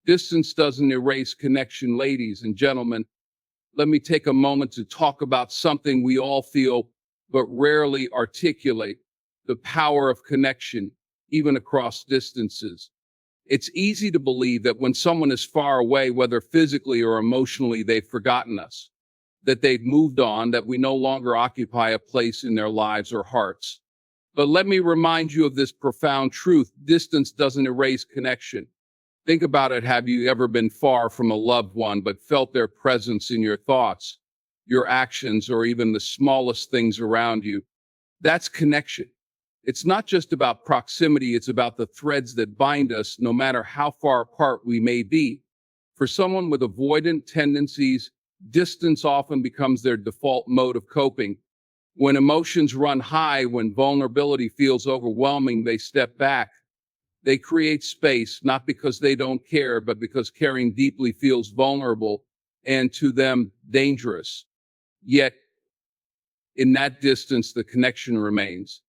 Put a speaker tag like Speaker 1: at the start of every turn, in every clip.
Speaker 1: Distance doesn't erase connection, ladies and gentlemen. Let me take a moment to talk about something we all feel but rarely articulate: the power of connection, even across distances. It's easy to believe that when someone is far away, whether physically or emotionally, they've forgotten us, that they've moved on, that we no longer occupy a place in their lives or hearts. But let me remind you of this profound truth: distance doesn't erase connection. Think about it. Have you ever been far from a loved one but felt their presence in your thoughts, your actions, or even the smallest things around you? That's connection. It's not just about proximity, it's about the threads that bind us, no matter how far apart we may be. For someone with avoidant tendencies, distance often becomes their default mode of coping. When emotions run high, when vulnerability feels overwhelming, they step back. They create space, not because they don't care, but because caring deeply feels vulnerable and, to them, dangerous. Yet, in that distance, the connection remains.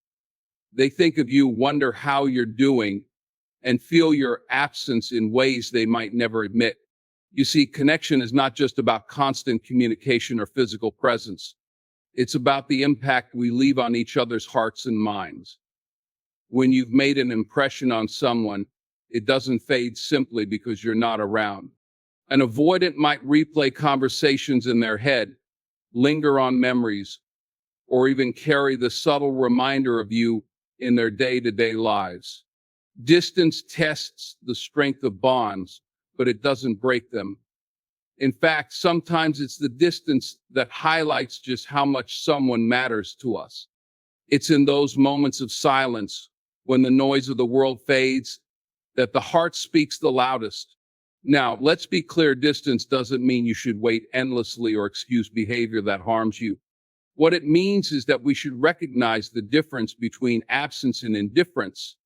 Speaker 1: They think of you, wonder how you're doing, and feel your absence in ways they might never admit. You see, connection is not just about constant communication or physical presence. It's about the impact we leave on each other's hearts and minds. When you've made an impression on someone, it doesn't fade simply because you're not around. An avoidant might replay conversations in their head, linger on memories, or even carry the subtle reminder of you in their day-to-day lives. Distance tests the strength of bonds, but it doesn't break them. In fact, sometimes it's the distance that highlights just how much someone matters to us. It's in those moments of silence, when the noise of the world fades, that the heart speaks the loudest. Now, let's be clear: distance doesn't mean you should wait endlessly or excuse behavior that harms you. What it means is that we should recognize the difference between absence and indifference.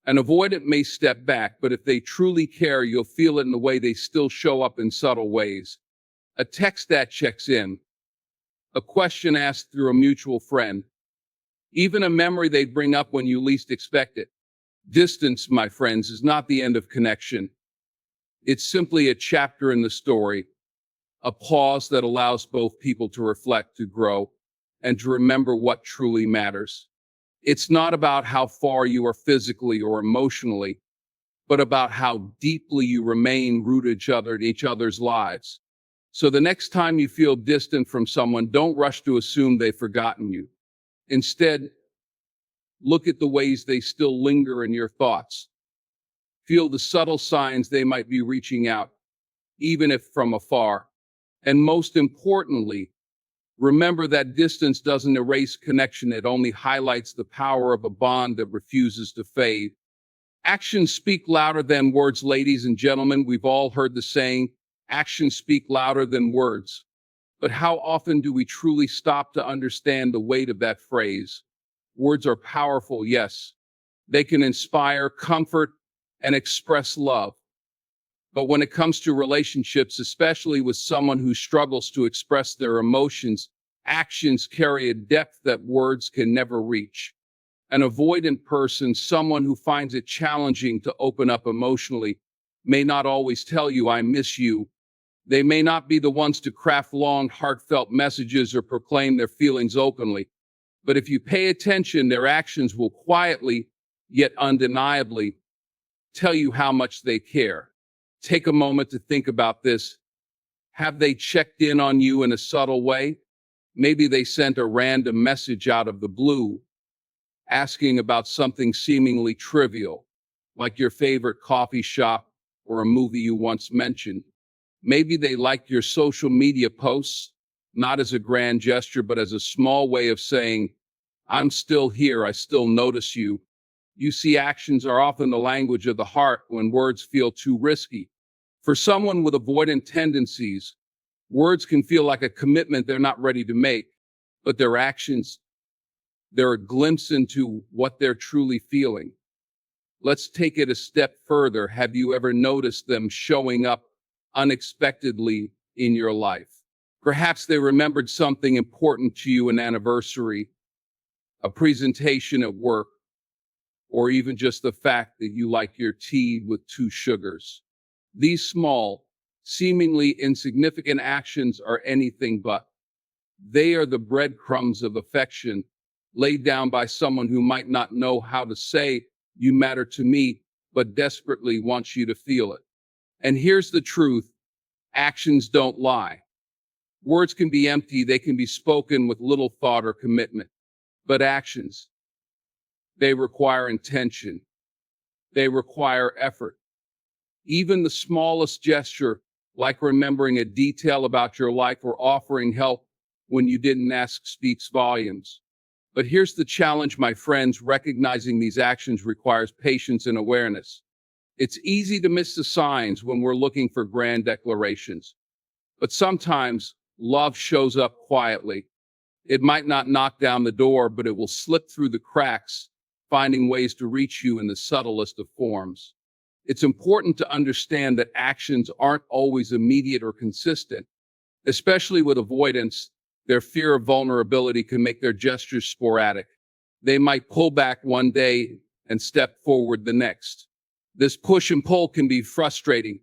Speaker 1: An avoidant may step back, but if they truly care, you'll feel it in the way they still show up in subtle ways. A text that checks in, a question asked through a mutual friend, even a memory they'd bring up when you least expect it. Distance, my friends, is not the end of connection. It's simply a chapter in the story, a pause that allows both people to reflect, to grow, and to remember what truly matters. It's not about how far you are physically or emotionally, but about how deeply you remain rooted in each other's lives. So the next time you feel distant from someone, don't rush to assume they've forgotten you. Instead, look at the ways they still linger in your thoughts. Feel the subtle signs they might be reaching out, even if from afar. And most importantly, remember that distance doesn't erase connection, it only highlights the power of a bond that refuses to fade. Actions speak louder than words, ladies and gentlemen. We've all heard the saying, actions speak louder than words. But how often do we truly stop to understand the weight of that phrase? Words are powerful, yes. They can inspire, comfort, and express love. But when it comes to relationships, especially with someone who struggles to express their emotions, actions carry a depth that words can never reach. An avoidant person, someone who finds it challenging to open up emotionally, may not always tell you, "I miss you." They may not be the ones to craft long, heartfelt messages or proclaim their feelings openly. But if you pay attention, their actions will quietly, yet undeniably, tell you how much they care. Take a moment to think about this. Have they checked in on you in a subtle way? Maybe they sent a random message out of the blue, asking about something seemingly trivial, like your favorite coffee shop or a movie you once mentioned. Maybe they liked your social media posts, not as a grand gesture, but as a small way of saying, "I'm still here, I still notice you." You see, actions are often the language of the heart when words feel too risky. For someone with avoidant tendencies, words can feel like a commitment they're not ready to make, but their actions, they're a glimpse into what they're truly feeling. Let's take it a step further. Have you ever noticed them showing up unexpectedly in your life? Perhaps they remembered something important to you: an anniversary, a presentation at work, or even just the fact that you like your tea with 2 sugars. These small, seemingly insignificant actions are anything but. They are the breadcrumbs of affection laid down by someone who might not know how to say, "You matter to me," but desperately wants you to feel it. And here's the truth: actions don't lie. Words can be empty, they can be spoken with little thought or commitment. But actions, they require intention, they require effort. Even the smallest gesture, like remembering a detail about your life or offering help when you didn't ask, speaks volumes. But here's the challenge, my friends: recognizing these actions requires patience and awareness. It's easy to miss the signs when we're looking for grand declarations. But sometimes love shows up quietly. It might not knock down the door, but it will slip through the cracks, finding ways to reach you in the subtlest of forms. It's important to understand that actions aren't always immediate or consistent. Especially with avoidance, their fear of vulnerability can make their gestures sporadic. They might pull back one day and step forward the next. This push and pull can be frustrating,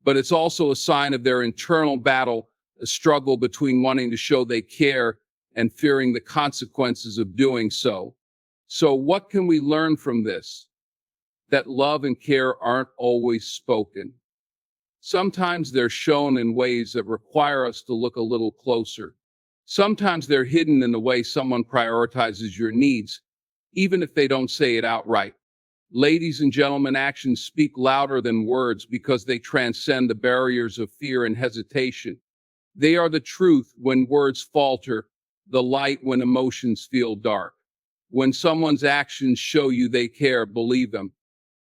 Speaker 1: but it's also a sign of their internal battle, a struggle between wanting to show they care and fearing the consequences of doing so. So, what can we learn from this? That love and care aren't always spoken. Sometimes they're shown in ways that require us to look a little closer. Sometimes they're hidden in the way someone prioritizes your needs, even if they don't say it outright. Ladies and gentlemen, actions speak louder than words because they transcend the barriers of fear and hesitation. They are the truth when words falter, the light when emotions feel dark. When someone's actions show you they care, believe them.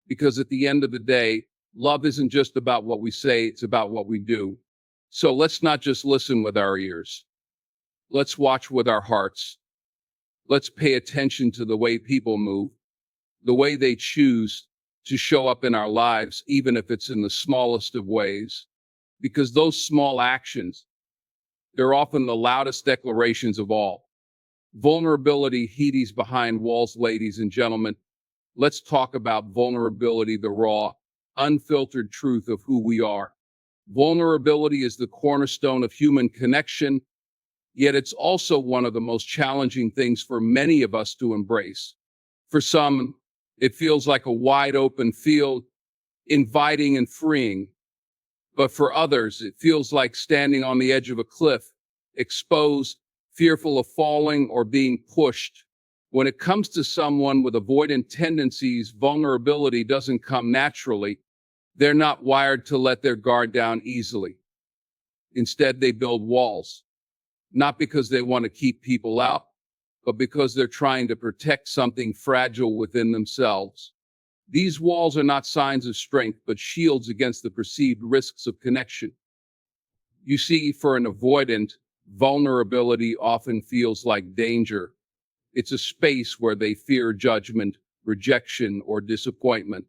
Speaker 1: Because at the end of the day, love isn't just about what we say, it's about what we do. So let's not just listen with our ears. Let's watch with our hearts. Let's pay attention to the way people move, the way they choose to show up in our lives, even if it's in the smallest of ways. Because those small actions, they're often the loudest declarations of all. Vulnerability hides behind walls, ladies and gentlemen. Let's talk about vulnerability, the raw, unfiltered truth of who we are. Vulnerability is the cornerstone of human connection, yet it's also one of the most challenging things for many of us to embrace. For some, it feels like a wide open field, inviting and freeing. But for others, it feels like standing on the edge of a cliff, exposed, fearful of falling or being pushed. When it comes to someone with avoidant tendencies, vulnerability doesn't come naturally. They're not wired to let their guard down easily. Instead, they build walls, not because they want to keep people out, but because they're trying to protect something fragile within themselves. These walls are not signs of strength, but shields against the perceived risks of connection. You see, for an avoidant, vulnerability often feels like danger. It's a space where they fear judgment, rejection, or disappointment.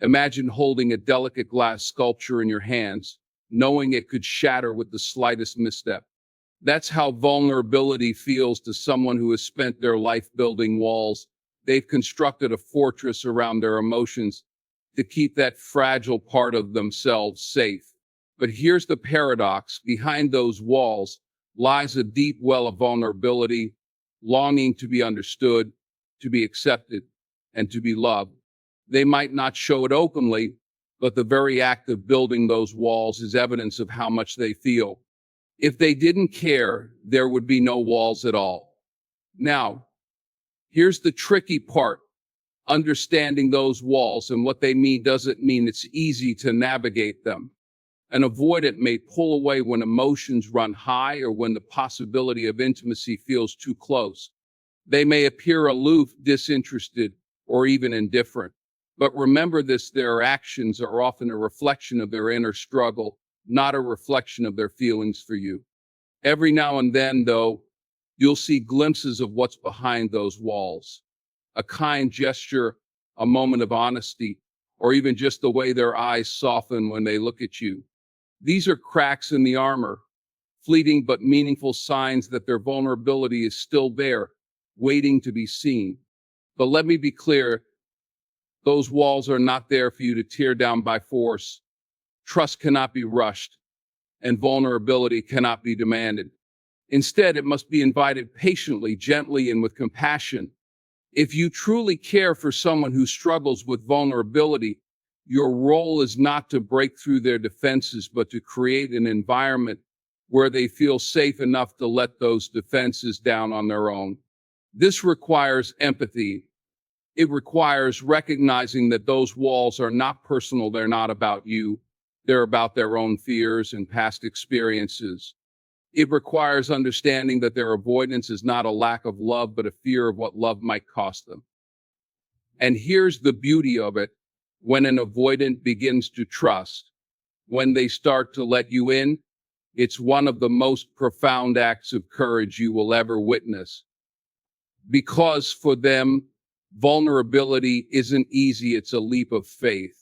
Speaker 1: Imagine holding a delicate glass sculpture in your hands, knowing it could shatter with the slightest misstep. That's how vulnerability feels to someone who has spent their life building walls. They've constructed a fortress around their emotions to keep that fragile part of themselves safe. But here's the paradox: behind those walls lies a deep well of vulnerability, longing to be understood, to be accepted, and to be loved. They might not show it openly, but the very act of building those walls is evidence of how much they feel. If they didn't care, there would be no walls at all. Now, here's the tricky part. Understanding those walls and what they mean doesn't mean it's easy to navigate them. An avoidant may pull away when emotions run high or when the possibility of intimacy feels too close. They may appear aloof, disinterested, or even indifferent. But remember this: their actions are often a reflection of their inner struggle, not a reflection of their feelings for you. Every now and then, though, you'll see glimpses of what's behind those walls. A kind gesture, a moment of honesty, or even just the way their eyes soften when they look at you. These are cracks in the armor, fleeting but meaningful signs that their vulnerability is still there, waiting to be seen. But let me be clear, those walls are not there for you to tear down by force. Trust cannot be rushed, and vulnerability cannot be demanded. Instead, it must be invited patiently, gently, and with compassion. If you truly care for someone who struggles with vulnerability, your role is not to break through their defenses, but to create an environment where they feel safe enough to let those defenses down on their own. This requires empathy. It requires recognizing that those walls are not personal, they're not about you, they're about their own fears and past experiences. It requires understanding that their avoidance is not a lack of love, but a fear of what love might cost them. And here's the beauty of it: when an avoidant begins to trust, when they start to let you in, it's one of the most profound acts of courage you will ever witness. Because for them, vulnerability isn't easy, it's a leap of faith.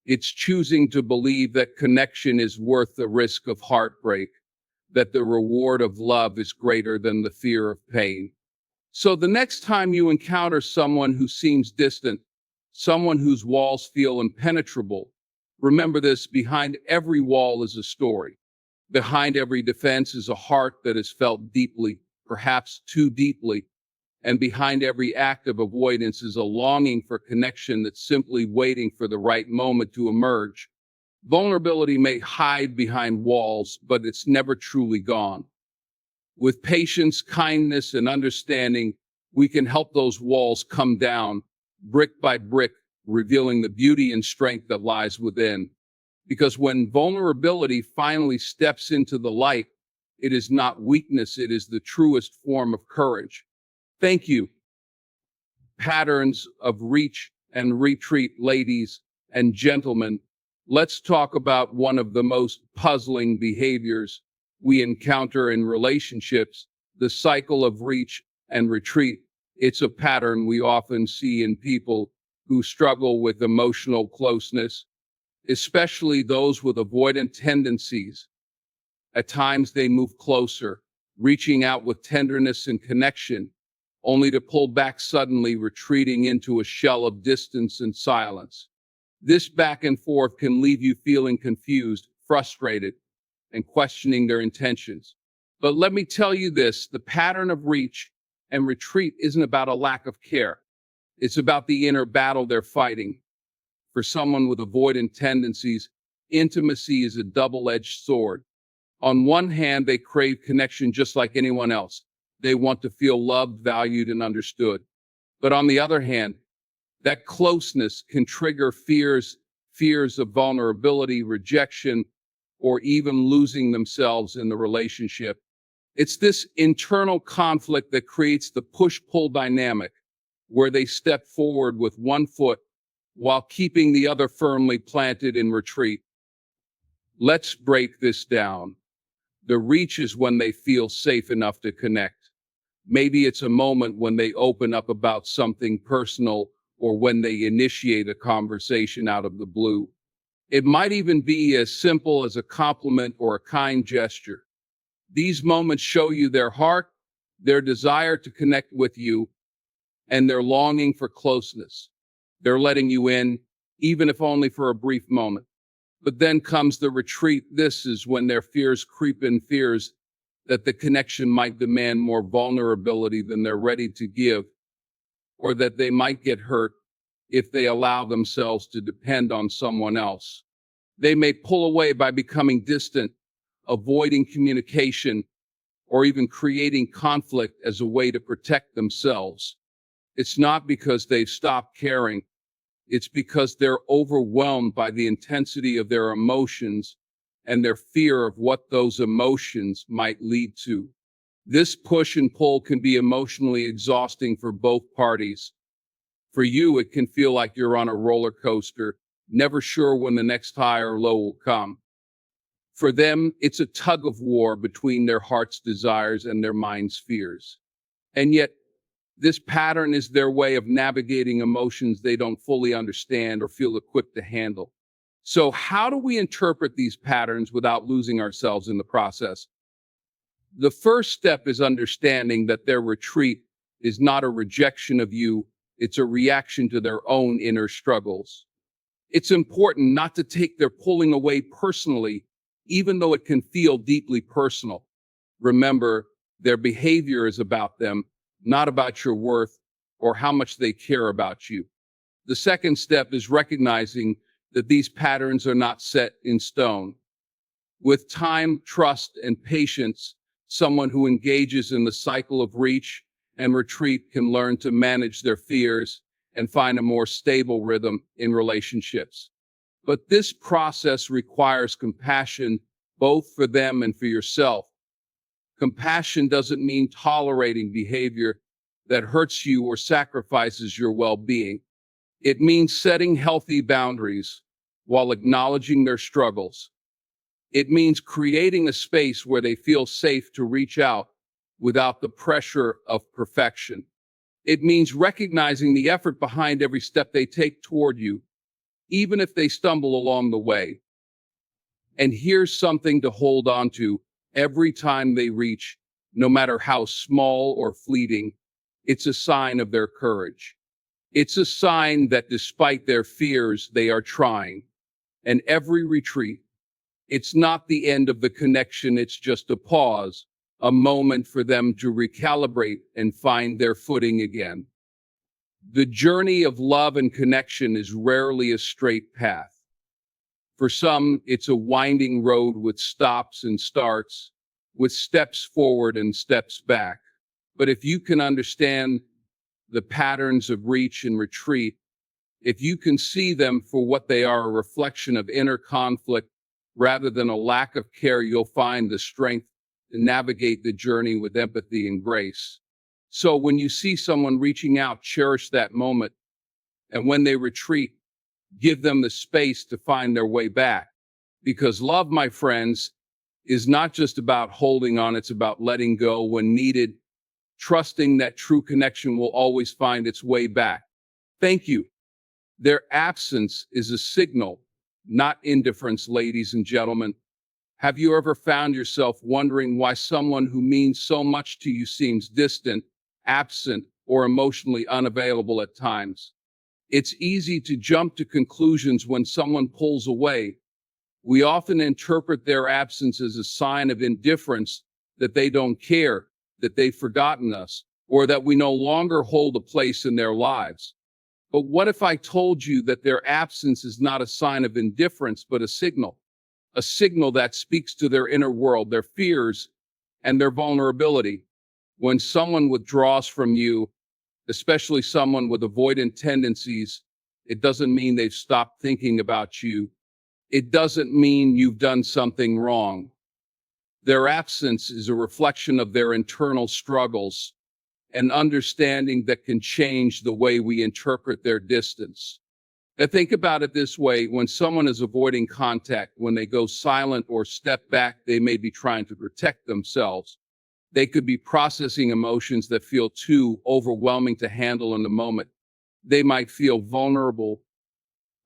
Speaker 1: It's choosing to believe that connection is worth the risk of heartbreak, that the reward of love is greater than the fear of pain. So the next time you encounter someone who seems distant, someone whose walls feel impenetrable, remember this: behind every wall is a story. Behind every defense is a heart that is felt deeply, perhaps too deeply. And behind every act of avoidance is a longing for connection that's simply waiting for the right moment to emerge. Vulnerability may hide behind walls, but it's never truly gone. With patience, kindness, and understanding, we can help those walls come down, brick by brick, revealing the beauty and strength that lies within. Because when vulnerability finally steps into the light, it is not weakness, it is the truest form of courage. Thank you. Patterns of reach and retreat, ladies and gentlemen. Let's talk about one of the most puzzling behaviors we encounter in relationships: the cycle of reach and retreat. It's a pattern we often see in people who struggle with emotional closeness, especially those with avoidant tendencies. At times they move closer, reaching out with tenderness and connection, only to pull back suddenly, retreating into a shell of distance and silence. This back and forth can leave you feeling confused, frustrated, and questioning their intentions. But let me tell you this: the pattern of reach and retreat isn't about a lack of care. It's about the inner battle they're fighting. For someone with avoidant tendencies, intimacy is a double-edged sword. On one hand, they crave connection just like anyone else. They want to feel loved, valued, and understood. But on the other hand, that closeness can trigger fears of vulnerability, rejection, or even losing themselves in the relationship. It's this internal conflict that creates the push-pull dynamic, where they step forward with one foot while keeping the other firmly planted in retreat. Let's break this down. The reach is when they feel safe enough to connect. Maybe it's a moment when they open up about something personal, or when they initiate a conversation out of the blue. It might even be as simple as a compliment or a kind gesture. These moments show you their heart, their desire to connect with you, and their longing for closeness. They're letting you in, even if only for a brief moment. But then comes the retreat. This is when their fears creep in, fears that the connection might demand more vulnerability than they're ready to give, or that they might get hurt if they allow themselves to depend on someone else. They may pull away by becoming distant, avoiding communication, or even creating conflict as a way to protect themselves. It's not because they've stopped caring. It's because they're overwhelmed by the intensity of their emotions and their fear of what those emotions might lead to. This push and pull can be emotionally exhausting for both parties. For you, it can feel like you're on a roller coaster, never sure when the next high or low will come. For them, it's a tug of war between their heart's desires and their mind's fears. And yet, this pattern is their way of navigating emotions they don't fully understand or feel equipped to handle. So how do we interpret these patterns without losing ourselves in the process? The first step is understanding that their retreat is not a rejection of you, it's a reaction to their own inner struggles. It's important not to take their pulling away personally, even though it can feel deeply personal. Remember, their behavior is about them, not about your worth or how much they care about you. The second step is recognizing that these patterns are not set in stone. With time, trust, and patience, someone who engages in the cycle of reach and retreat can learn to manage their fears and find a more stable rhythm in relationships. But this process requires compassion, both for them and for yourself. Compassion doesn't mean tolerating behavior that hurts you or sacrifices your well-being. It means setting healthy boundaries while acknowledging their struggles. It means creating a space where they feel safe to reach out without the pressure of perfection. It means recognizing the effort behind every step they take toward you, even if they stumble along the way. And here's something to hold on to every time they reach, no matter how small or fleeting, it's a sign of their courage. It's a sign that despite their fears, they are trying. And every retreat, it's not the end of the connection, it's just a pause, a moment for them to recalibrate and find their footing again. The journey of love and connection is rarely a straight path. For some, it's a winding road with stops and starts, with steps forward and steps back. But if you can understand the patterns of reach and retreat, if you can see them for what they are, a reflection of inner conflict rather than a lack of care, you'll find the strength to navigate the journey with empathy and grace. So when you see someone reaching out, cherish that moment. And when they retreat, give them the space to find their way back. Because love, my friends, is not just about holding on, it's about letting go when needed, trusting that true connection will always find its way back. Thank you. Their absence is a signal, not indifference, ladies and gentlemen. Have you ever found yourself wondering why someone who means so much to you seems distant, absent, or emotionally unavailable at times? It's easy to jump to conclusions when someone pulls away. We often interpret their absence as a sign of indifference, that they don't care, that they've forgotten us, or that we no longer hold a place in their lives. But what if I told you that their absence is not a sign of indifference, but a signal that speaks to their inner world, their fears, and their vulnerability? When someone withdraws from you, especially someone with avoidant tendencies, it doesn't mean they've stopped thinking about you. It doesn't mean you've done something wrong. Their absence is a reflection of their internal struggles, an understanding that can change the way we interpret their distance. Now think about it this way: when someone is avoiding contact, when they go silent or step back, they may be trying to protect themselves. They could be processing emotions that feel too overwhelming to handle in the moment. They might feel vulnerable,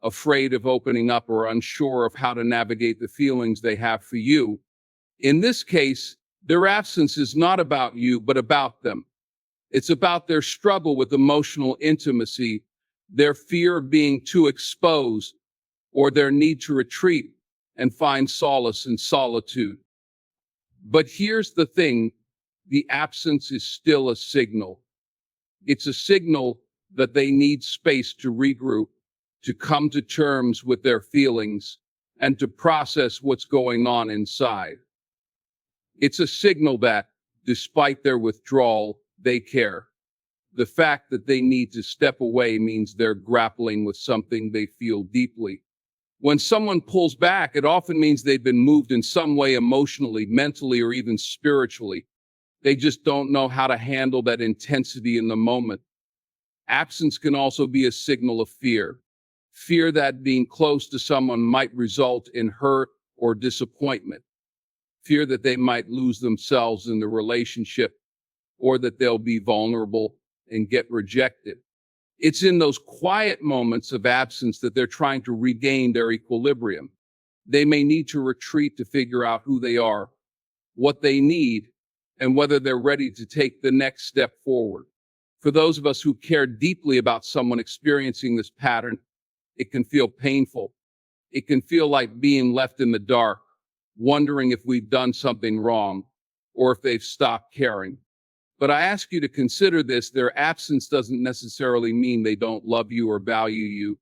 Speaker 1: afraid of opening up, or unsure of how to navigate the feelings they have for you. In this case, their absence is not about you, but about them. It's about their struggle with emotional intimacy, their fear of being too exposed, or their need to retreat and find solace in solitude. But here's the thing: the absence is still a signal. It's a signal that they need space to regroup, to come to terms with their feelings, and to process what's going on inside. It's a signal that, despite their withdrawal, they care. The fact that they need to step away means they're grappling with something they feel deeply. When someone pulls back, it often means they've been moved in some way, emotionally, mentally, or even spiritually. They just don't know how to handle that intensity in the moment. Absence can also be a signal of fear. Fear that being close to someone might result in hurt or disappointment. Fear that they might lose themselves in the relationship, or that they'll be vulnerable and get rejected. It's in those quiet moments of absence that they're trying to regain their equilibrium. They may need to retreat to figure out who they are, what they need, and whether they're ready to take the next step forward. For those of us who care deeply about someone experiencing this pattern, It can feel painful. It can feel like being left in the dark, wondering if we've done something wrong or if they've stopped caring. But I ask you to consider this: their absence doesn't necessarily mean they don't love you or value you.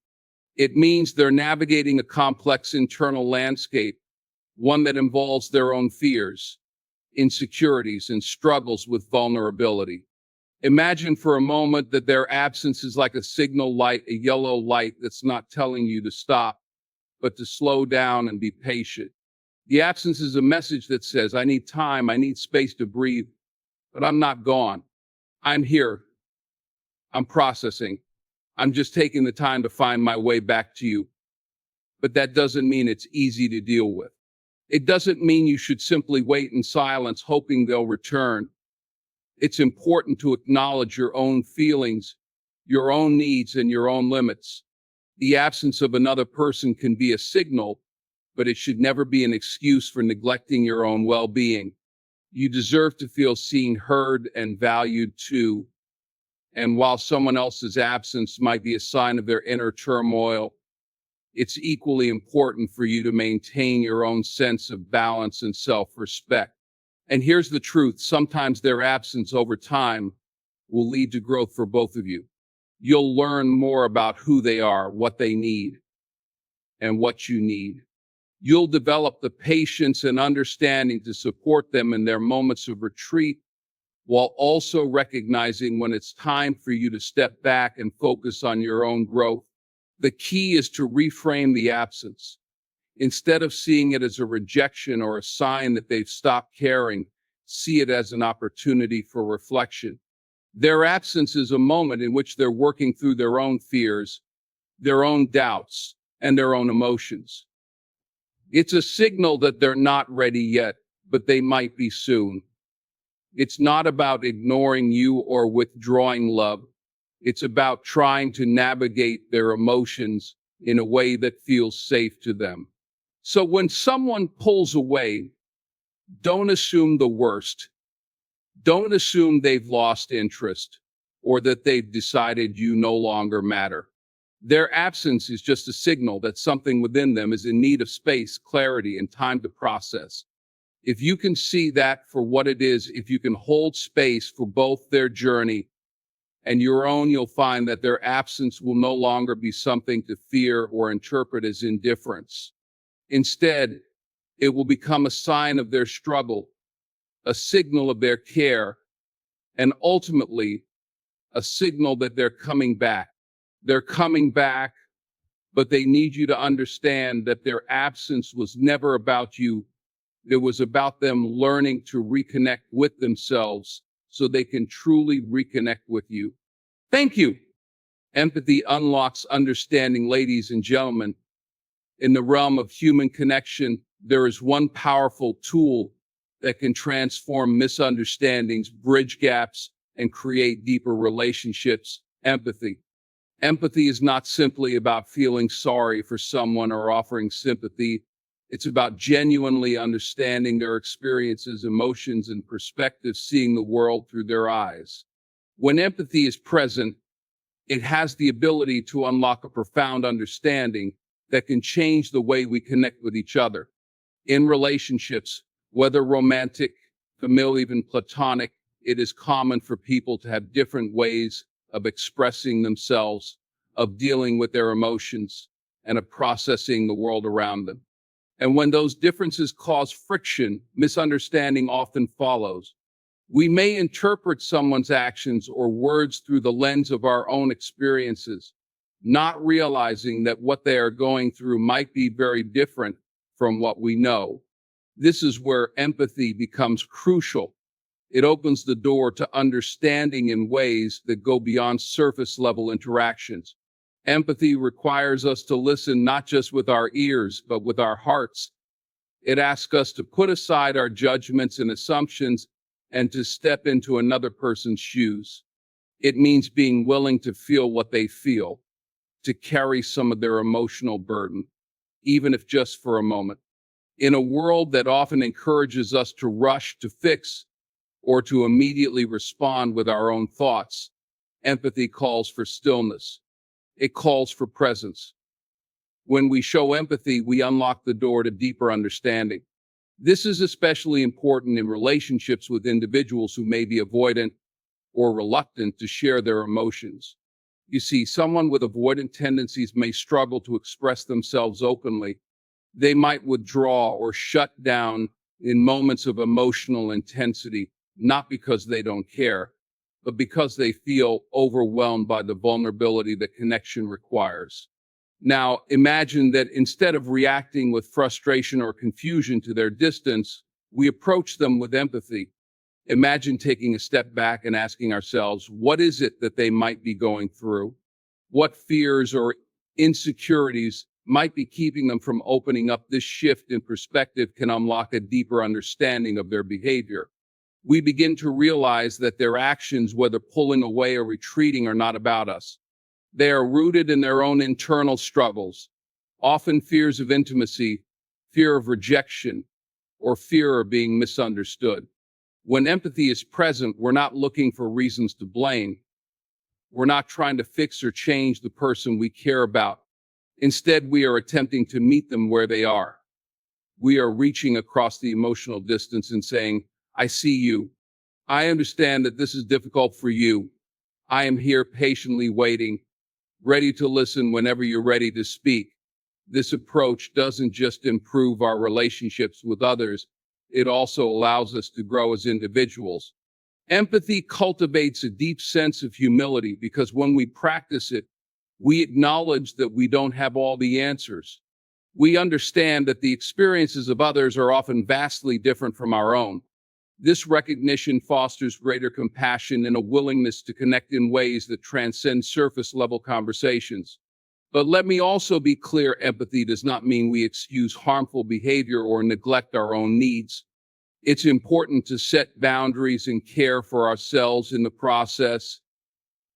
Speaker 1: It means they're navigating a complex internal landscape, one that involves their own fears, insecurities, and struggles with vulnerability. Imagine for a moment that their absence is like a signal light, a yellow light that's not telling you to stop, but to slow down and be patient. The absence is a message that says, I need time, I need space to breathe, but I'm not gone. I'm here. I'm processing. I'm just taking the time to find my way back to you. But that doesn't mean it's easy to deal with. It doesn't mean you should simply wait in silence, hoping they'll return. It's important to acknowledge your own feelings, your own needs, and your own limits. The absence of another person can be a signal, but it should never be an excuse for neglecting your own well-being. You deserve to feel seen, heard, and valued too. And while someone else's absence might be a sign of their inner turmoil, it's equally important for you to maintain your own sense of balance and self-respect. And here's the truth: sometimes their absence over time will lead to growth for both of you. You'll learn more about who they are, what they need, and what you need. You'll develop the patience and understanding to support them in their moments of retreat, while also recognizing when it's time for you to step back and focus on your own growth. The key is to reframe the absence. Instead of seeing it as a rejection or a sign that they've stopped caring, see it as an opportunity for reflection. Their absence is a moment in which they're working through their own fears, their own doubts, and their own emotions. It's a signal that they're not ready yet, but they might be soon. It's not about ignoring you or withdrawing love. It's about trying to navigate their emotions in a way that feels safe to them. So when someone pulls away, don't assume the worst. Don't assume they've lost interest or that they've decided you no longer matter. Their absence is just a signal that something within them is in need of space, clarity, and time to process. If you can see that for what it is, if you can hold space for both their journey and your own, you'll find that their absence will no longer be something to fear or interpret as indifference. Instead, it will become a sign of their struggle, a signal of their care, and ultimately, a signal that they're coming back. They're coming back, but they need you to understand that their absence was never about you. It was about them learning to reconnect with themselves so they can truly reconnect with you. Thank you. Empathy unlocks understanding, ladies and gentlemen. In the realm of human connection, there is one powerful tool that can transform misunderstandings, bridge gaps, and create deeper relationships: empathy. Empathy is not simply about feeling sorry for someone or offering sympathy. It's about genuinely understanding their experiences, emotions, and perspectives, seeing the world through their eyes. When empathy is present, it has the ability to unlock a profound understanding that can change the way we connect with each other. In relationships, whether romantic, familial, even platonic, it is common for people to have different ways of expressing themselves, of dealing with their emotions, and of processing the world around them. And when those differences cause friction, misunderstanding often follows. We may interpret someone's actions or words through the lens of our own experiences, not realizing that what they are going through might be very different from what we know. This is where empathy becomes crucial. It opens the door to understanding in ways that go beyond surface level interactions. Empathy requires us to listen not just with our ears, but with our hearts. It asks us to put aside our judgments and assumptions and to step into another person's shoes. It means being willing to feel what they feel, to carry some of their emotional burden, even if just for a moment. In a world that often encourages us to rush, to fix, or to immediately respond with our own thoughts, empathy calls for stillness. It calls for presence. When we show empathy, we unlock the door to deeper understanding. This is especially important in relationships with individuals who may be avoidant or reluctant to share their emotions. You see, someone with avoidant tendencies may struggle to express themselves openly. They might withdraw or shut down in moments of emotional intensity, not because they don't care, but because they feel overwhelmed by the vulnerability that connection requires. Now, imagine that instead of reacting with frustration or confusion to their distance, we approach them with empathy. Imagine taking a step back and asking ourselves, what is it that they might be going through? What fears or insecurities might be keeping them from opening up? This shift in perspective can unlock a deeper understanding of their behavior. We begin to realize that their actions, whether pulling away or retreating, are not about us. They are rooted in their own internal struggles, often fears of intimacy, fear of rejection, or fear of being misunderstood. When empathy is present, we're not looking for reasons to blame. We're not trying to fix or change the person we care about. Instead, we are attempting to meet them where they are. We are reaching across the emotional distance and saying, I see you. I understand that this is difficult for you. I am here patiently waiting, ready to listen whenever you're ready to speak. This approach doesn't just improve our relationships with others, it also allows us to grow as individuals. Empathy cultivates a deep sense of humility because when we practice it, we acknowledge that we don't have all the answers. We understand that the experiences of others are often vastly different from our own. This recognition fosters greater compassion and a willingness to connect in ways that transcend surface-level conversations. But let me also be clear, empathy does not mean we excuse harmful behavior or neglect our own needs. It's important to set boundaries and care for ourselves in the process.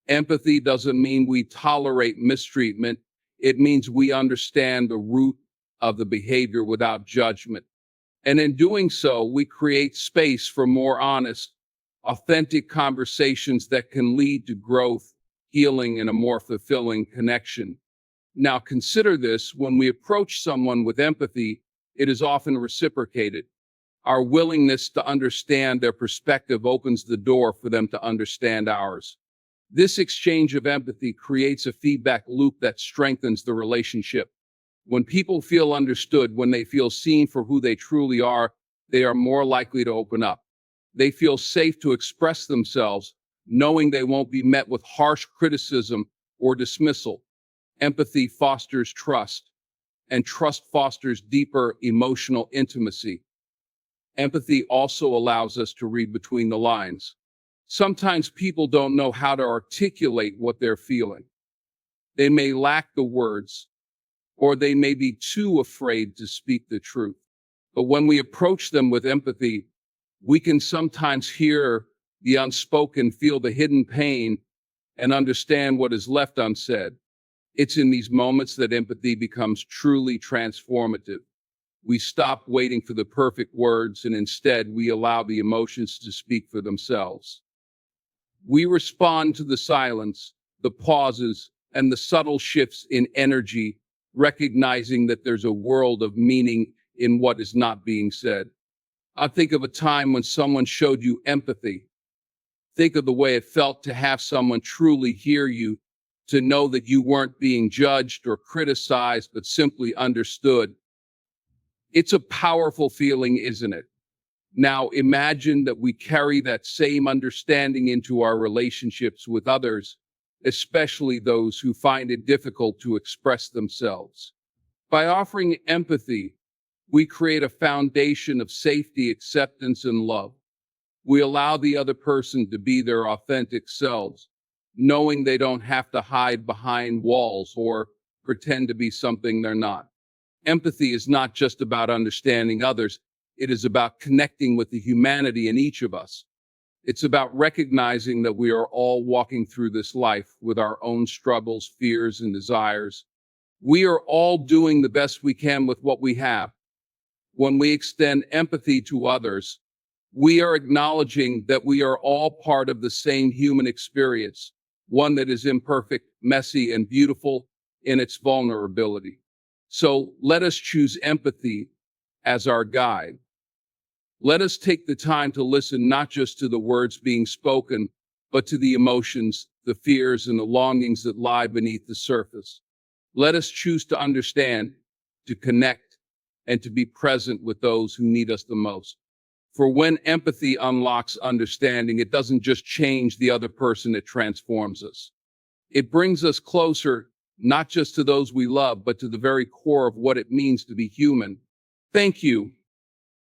Speaker 1: Empathy doesn't mean we tolerate mistreatment. It means we understand the root of the behavior without judgment. And in doing so, we create space for more honest, authentic conversations that can lead to growth, healing, and a more fulfilling connection. Now, consider this: when we approach someone with empathy, it is often reciprocated. Our willingness to understand their perspective opens the door for them to understand ours. This exchange of empathy creates a feedback loop that strengthens the relationship. When people feel understood, when they feel seen for who they truly are, they are more likely to open up. They feel safe to express themselves, knowing they won't be met with harsh criticism or dismissal. Empathy fosters trust, and trust fosters deeper emotional intimacy. Empathy also allows us to read between the lines. Sometimes people don't know how to articulate what they're feeling. They may lack the words, or they may be too afraid to speak the truth. But when we approach them with empathy, we can sometimes hear the unspoken, feel the hidden pain, and understand what is left unsaid. It's in these moments that empathy becomes truly transformative. We stop waiting for the perfect words, and instead we allow the emotions to speak for themselves. We respond to the silence, the pauses, and the subtle shifts in energy, recognizing that there's a world of meaning in what is not being said. I think of a time when someone showed you empathy. Think of the way it felt to have someone truly hear you, to know that you weren't being judged or criticized, but simply understood. It's a powerful feeling, isn't it? Now imagine that we carry that same understanding into our relationships with others, especially those who find it difficult to express themselves. By offering empathy, we create a foundation of safety, acceptance, and love. We allow the other person to be their authentic selves, knowing they don't have to hide behind walls or pretend to be something they're not. Empathy is not just about understanding others, it is about connecting with the humanity in each of us. It's about recognizing that we are all walking through this life with our own struggles, fears, and desires. We are all doing the best we can with what we have. When we extend empathy to others, we are acknowledging that we are all part of the same human experience, one that is imperfect, messy, and beautiful in its vulnerability. So let us choose empathy as our guide. Let us take the time to listen not just to the words being spoken, but to the emotions, the fears, and the longings that lie beneath the surface. Let us choose to understand, to connect, and to be present with those who need us the most. For when empathy unlocks understanding, it doesn't just change the other person, it transforms us. It brings us closer, not just to those we love, but to the very core of what it means to be human. Thank you